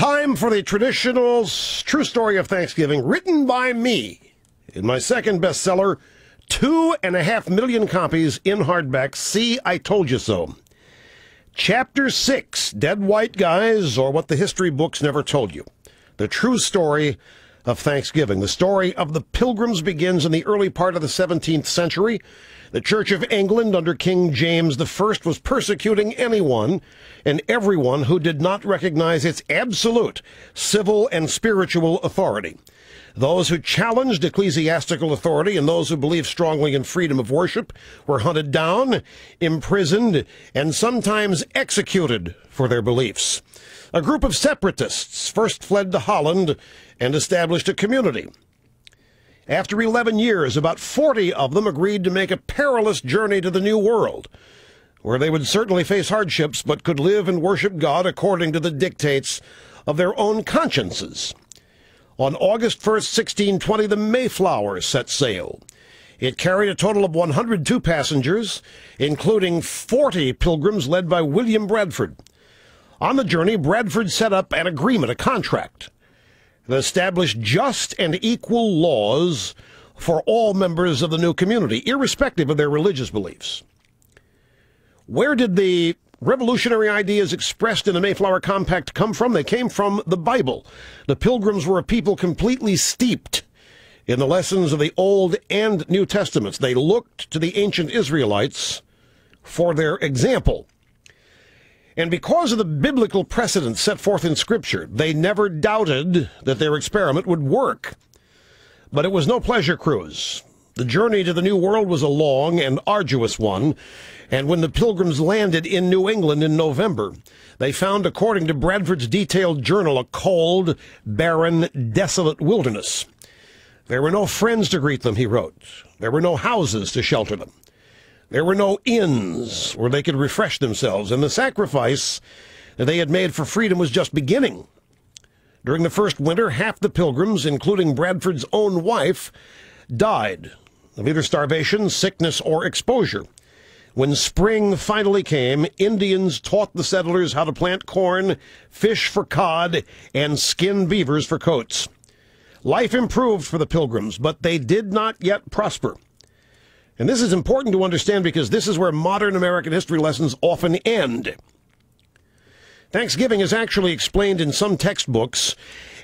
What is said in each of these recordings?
Time for the traditional true story of Thanksgiving, written by me in my second bestseller, 2.5 million copies in hardback. See, I Told You So. Chapter 6, Dead White Guys, or What the History Books Never Told You. The true story of Thanksgiving. The story of the Pilgrims begins in the early part of the 17th century. The Church of England under King James I was persecuting anyone and everyone who did not recognize its absolute civil and spiritual authority. Those who challenged ecclesiastical authority and those who believed strongly in freedom of worship were hunted down, imprisoned, and sometimes executed for their beliefs. A group of separatists first fled to Holland and established a community. After 11 years, about 40 of them agreed to make a perilous journey to the New World, where they would certainly face hardships but could live and worship God according to the dictates of their own consciences. On August 1st, 1620, the Mayflower set sail. It carried a total of 102 passengers, including 40 pilgrims led by William Bradford. On the journey, Bradford set up an agreement, a contract, that established just and equal laws for all members of the new community, irrespective of their religious beliefs. Where did the revolutionary ideas expressed in the Mayflower Compact come from? They came from the Bible. The Pilgrims were a people completely steeped in the lessons of the Old and New Testaments. They looked to the ancient Israelites for their example. And because of the biblical precedent set forth in Scripture, they never doubted that their experiment would work. But it was no pleasure cruise. The journey to the New World was a long and arduous one, and when the Pilgrims landed in New England in November, they found, according to Bradford's detailed journal, a cold, barren, desolate wilderness. There were no friends to greet them, he wrote. There were no houses to shelter them. There were no inns where they could refresh themselves, and the sacrifice that they had made for freedom was just beginning. During the first winter, half the Pilgrims, including Bradford's own wife, died of either starvation, sickness, or exposure. When spring finally came, Indians taught the settlers how to plant corn, fish for cod, and skin beavers for coats. Life improved for the Pilgrims, but they did not yet prosper. And this is important to understand because this is where modern American history lessons often end. Thanksgiving is actually explained in some textbooks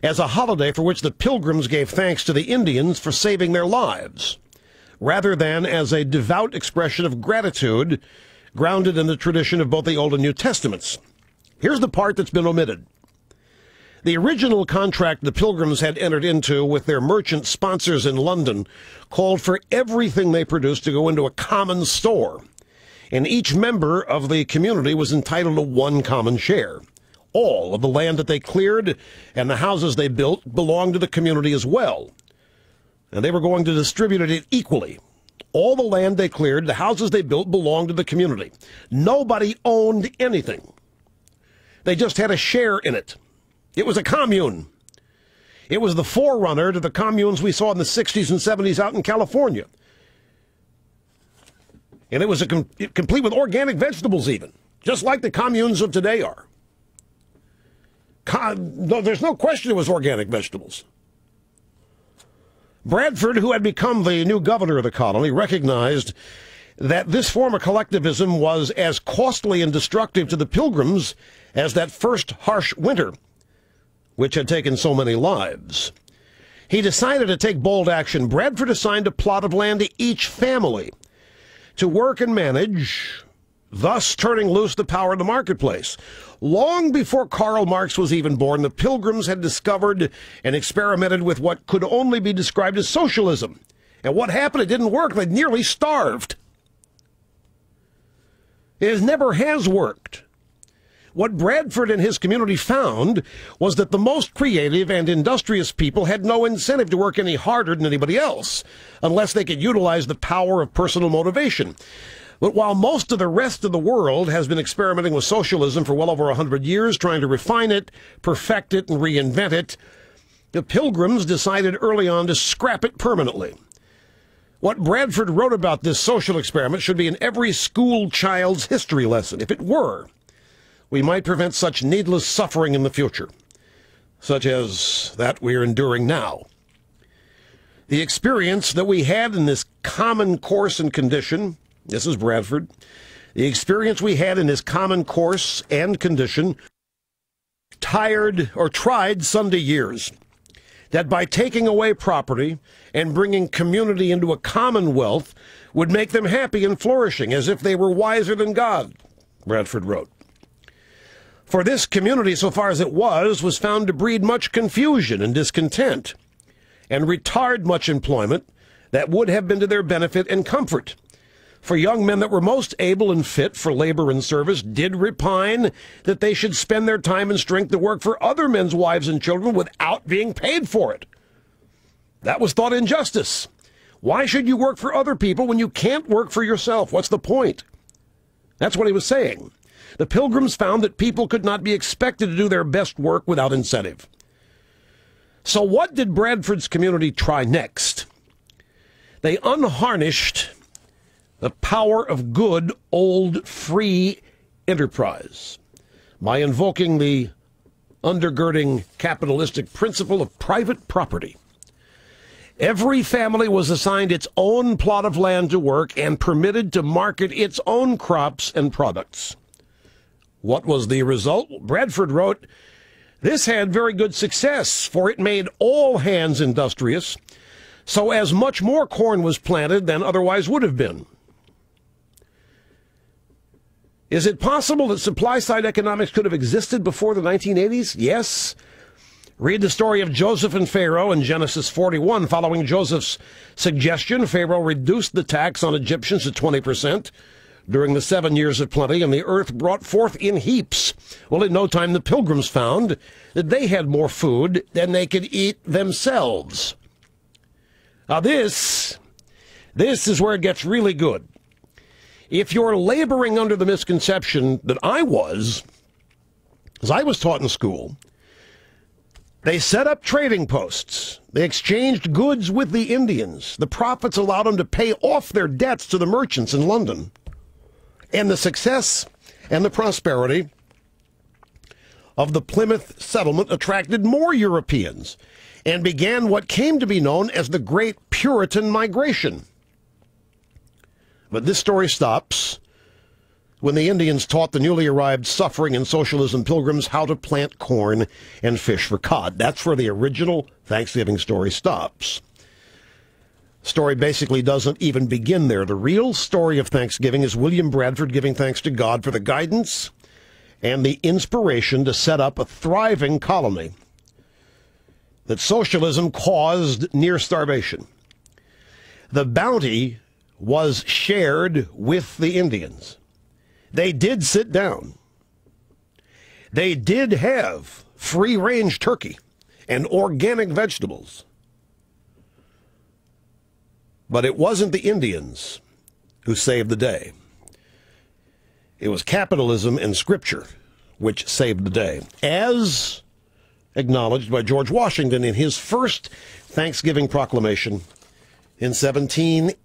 as a holiday for which the Pilgrims gave thanks to the Indians for saving their lives, rather than as a devout expression of gratitude grounded in the tradition of both the Old and New Testaments. Here's the part that's been omitted. The original contract the Pilgrims had entered into with their merchant sponsors in London called for everything they produced to go into a common store, and each member of the community was entitled to one common share. All of the land that they cleared and the houses they built belonged to the community as well, and they were going to distribute it equally. All the land they cleared, the houses they built, belonged to the community. Nobody owned anything. They just had a share in it. It was a commune. It was the forerunner to the communes we saw in the 60s and 70s out in California. And it was complete with organic vegetables even, just like the communes of today are. No, there's no question it was organic vegetables. Bradford, who had become the new governor of the colony, recognized that this form of collectivism was as costly and destructive to the Pilgrims as that first harsh winter, which had taken so many lives. He decided to take bold action. Bradford assigned a plot of land to each family to work and manage, thus turning loose the power of the marketplace. Long before Karl Marx was even born, the Pilgrims had discovered and experimented with what could only be described as socialism. And what happened? It didn't work. They nearly starved. It never has worked. What Bradford and his community found was that the most creative and industrious people had no incentive to work any harder than anybody else, unless they could utilize the power of personal motivation. But while most of the rest of the world has been experimenting with socialism for well over 100 years, trying to refine it, perfect it, and reinvent it, the Pilgrims decided early on to scrap it permanently. What Bradford wrote about this social experiment should be in every school child's history lesson. If it were, we might prevent such needless suffering in the future. such as that we're enduring now. The experience that we had in this common course and condition, this is Bradford, the experience we had in this common course and condition tried Sunday years, that by taking away property and bringing community into a commonwealth would make them happy and flourishing, as if they were wiser than God, Bradford wrote. For this community, so far as it was found to breed much confusion and discontent, and retard much employment that would have been to their benefit and comfort. For young men that were most able and fit for labor and service did repine that they should spend their time and strength to work for other men's wives and children without being paid for it. That was thought injustice. Why should you work for other people when you can't work for yourself? What's the point? That's what he was saying. The Pilgrims found that people could not be expected to do their best work without incentive. So what did Bradford's community try next? They unharnessed the power of good old free enterprise by invoking the undergirding capitalistic principle of private property. Every family was assigned its own plot of land to work and permitted to market its own crops and products. What was the result? Bradford wrote, "This had very good success, for it made all hands industrious, so as much more corn was planted than otherwise would have been." Is it possible that supply-side economics could have existed before the 1980s? Yes. Read the story of Joseph and Pharaoh in Genesis 41. Following Joseph's suggestion, Pharaoh reduced the tax on Egyptians to 20%. During the 7 years of plenty, and the earth brought forth in heaps. Well, in no time, the Pilgrims found that they had more food than they could eat themselves. Now, this is where it gets really good. If you're laboring under the misconception that I was, as I was taught in school, they set up trading posts. They exchanged goods with the Indians. The profits allowed them to pay off their debts to the merchants in London. And the success and the prosperity of the Plymouth settlement attracted more Europeans and began what came to be known as the Great Puritan Migration. But this story stops when the Indians taught the newly arrived suffering and socialism pilgrims how to plant corn and fish for cod. That's where the original Thanksgiving story stops. Story basically doesn't even begin there. The real story of Thanksgiving is William Bradford giving thanks to God for the guidance and the inspiration to set up a thriving colony that socialism caused near starvation. The bounty was shared with the Indians. They did sit down. They did have free-range turkey and organic vegetables. But it wasn't the Indians who saved the day. It was capitalism and Scripture which saved the day, as acknowledged by George Washington in his first Thanksgiving proclamation in 1789.